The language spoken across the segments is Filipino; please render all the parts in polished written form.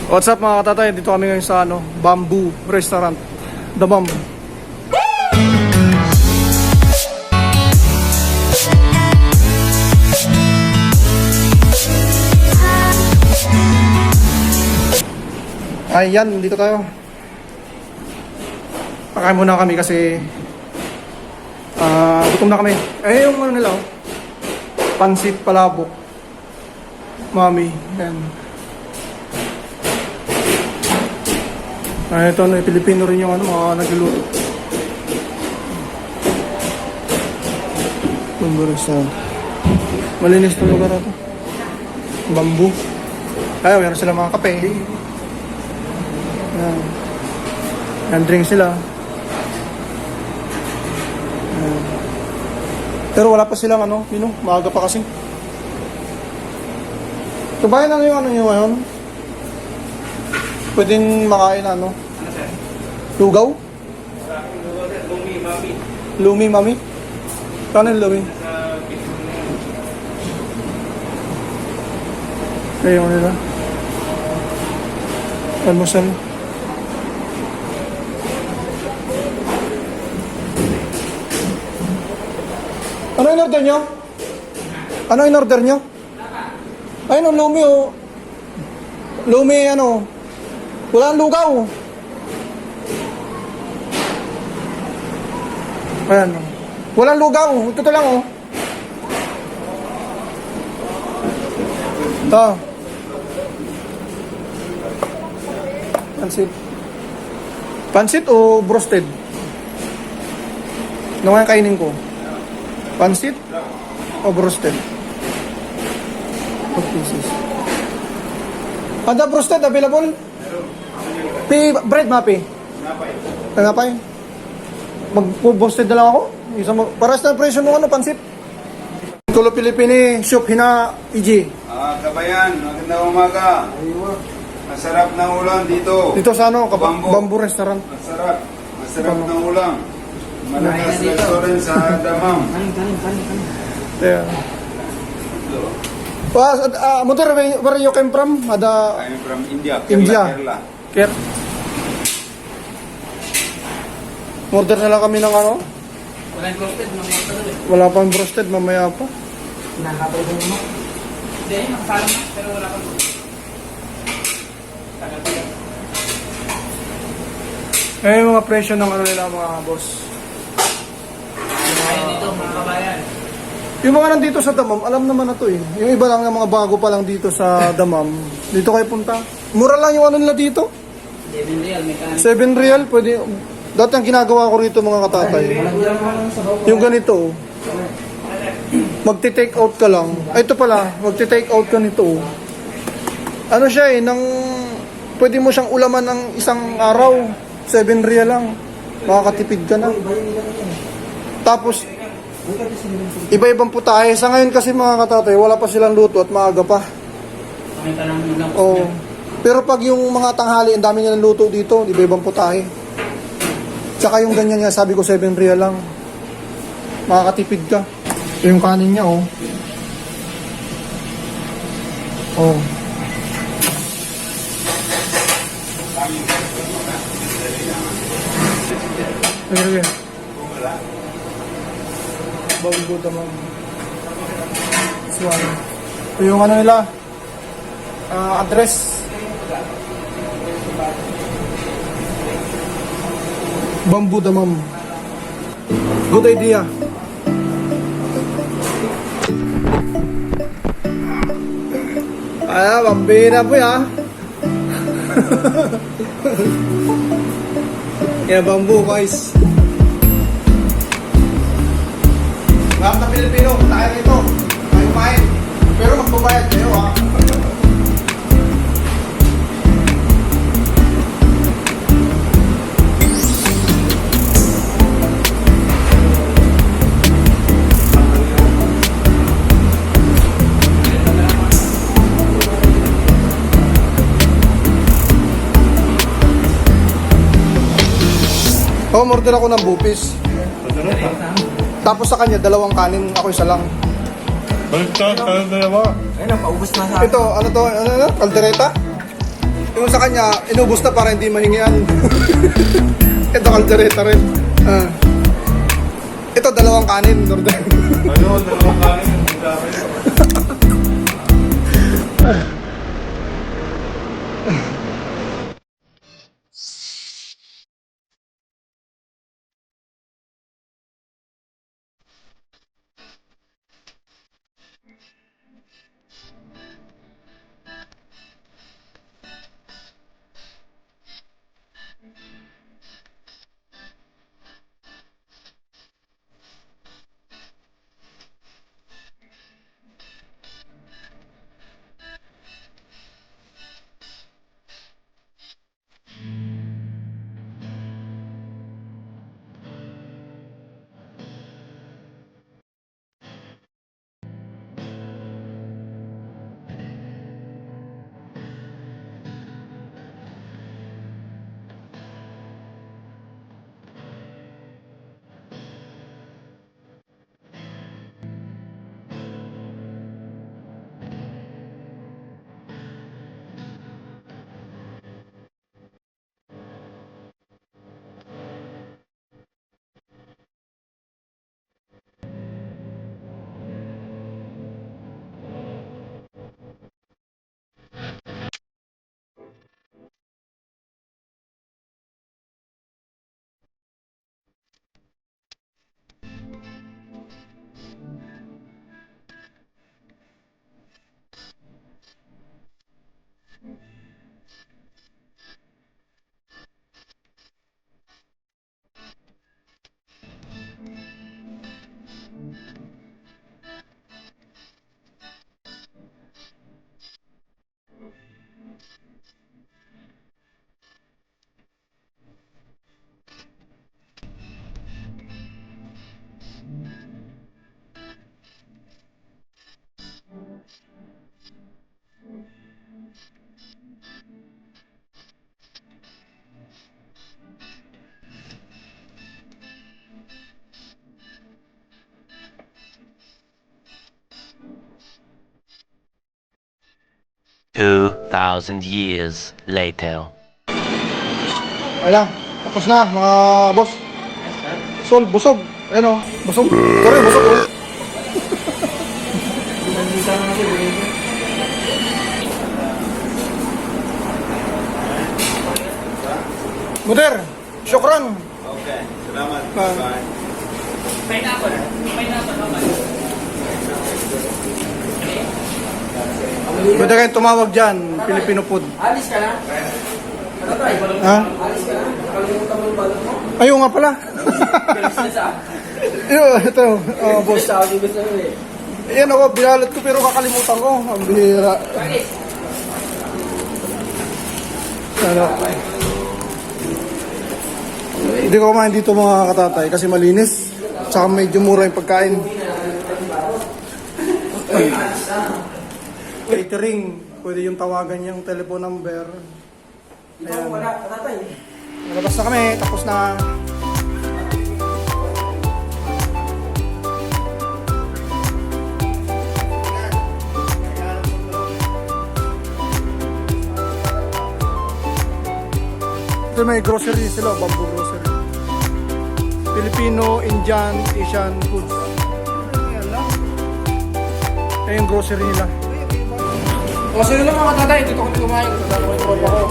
What's up mga katatay? Dito kami ngayon sa Bamboo Restaurant, Damam. Ayan, dito tayo. Pakain muna kami kasi gutom na kami. Yung ano nila, pansit palabok. Mami, ayan. Ito na, Pilipino rin yung mga nagluluto. Bamboo Restaurant. Malinis itong lugar ito. Bamboo. Ayaw, meron sila mga kape. Ayan. Ayan, drinks sila. Ayan. Pero wala pa silang maaga pa kasi. Kabayan yung yung ngayon? Pwedeng makain lugaw? Lumi, mami. Lumi, mami? Kano yung lumi? Ayun nila. Almusal. Ano in order nyo? Ano in order nyo? Ayun ang lumi Lumi walang lugaw. Ayan. Walang lugaw. Ito lang Ito. Pansit. Pansit o broasted? Ano nga kainin ko? Pansit o broasted? 4 pieces. Ada broasted available? Bread mapi. Napay. Mag-broasted na lang ako. Paras na presyo ng pansit. Tulo Pilipini, soup hina EG. Kabayan, magandang umaga. Masarap na ulam dito. Dito sa Bamboo Restaurant. Masarap na ulam. Malakas restaurant sa Damam. There. Motor, where you came from? I'm from India. India. Kerala. Order na lang kami ng Walang roasted, Wala pang broasted, mamaya pa. nakapagod mo. Hindi, nakasala na, pero wala pang roasted. Tagal pa yan. Yung mga presyo ng nila mga boss. Kaya dito, mga kabayan. Yung mga nandito sa Damam, alam naman na to eh. Yung iba lang ng mga bago pa lang dito sa Damam. Dito kayo punta. Mura lang yung nila dito. 7 real, may kanin. 7 real, pwede. Dati ang ginagawa ko rito mga katatay. Yung ganito. Magti-take out ka lang. Ito pala, magti-take out ka nito. Ano siya pwede mo siyang ulaman ng isang araw. 7 real lang. Makakatipid ka na. Tapos, iba-ibang putahe. Sa ngayon kasi mga katatay, wala pa silang luto at maaga pa. Pakita lang mo lang. Oh. Pero pag yung mga tanghali, ang dami nilang luto dito, iba-ibang putahe. Tsaka yung ganyan nga, sabi ko 7 real lang. Makakatipid ka. Yung kanin niya, Oh. Sige. Bamboo Damam. Swan. Ito yung nila. Address. Bamboo Damam. Good idea. Bambina po bamboo guys. Lahat na Pilipino, tayo rito. Tayo kumain. Pero magbabayad kayo order ako ng bupis. Tapos sa kanya, 2 kanin, ako 1 lang. Balik ka, dalawa. Ayun, napaubos na sa Ito, ano to? Kaldereta? Yung sa kanya, inubos na para hindi mahingian. Ito kaldereta rin. Ito dalawang kanin, Nordan. Ayun, dalawang kanin. Ang dami. Years later. Ayan, tapos na mga boss. Sol, busog. Ayan o, busog. Sorry, busog. Oh. Mudir, syukran. Okay, salamat. Ah. Bye. Pineapple. Pineapple naman. Pwede kayong tumawag dyan, Filipino food. Alis ka na? Ha? Alis ka na? Nakalimutan mo yung balot mo? Ayun nga pala. Ito, boss. Sa akin gusto mo eh. Yan ako, binalot ko pero kakalimutan ko. Ang bihira. Bakit? Ano? Hindi ko kumain dito mga katatay kasi malinis. Tsaka medyo mura yung pagkain. Catering, pwede yung tawagan yung telephone number. Ayan. Wala, katatay. Nalabas na kami, tapos na. Ito may grocery sila, bamboo grocery. Filipino, Indian, Asian food. Ayan yung grocery nila. O, so yun lang mga tatay. Dito kami kumain. Dito kami tropa ko.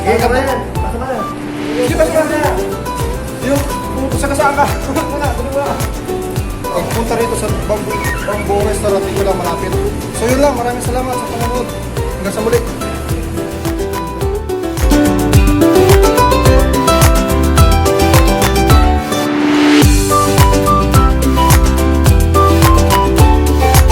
Kaya ba yan? Basta ba yan? Sige, basta ba yan? Yung saan ka? Muna, tuloy mo na. Pagpunta rito sa bamboo restaurant, ito lang malapit. So yun lang, maraming salamat sa panonood. Hanggang sa muli.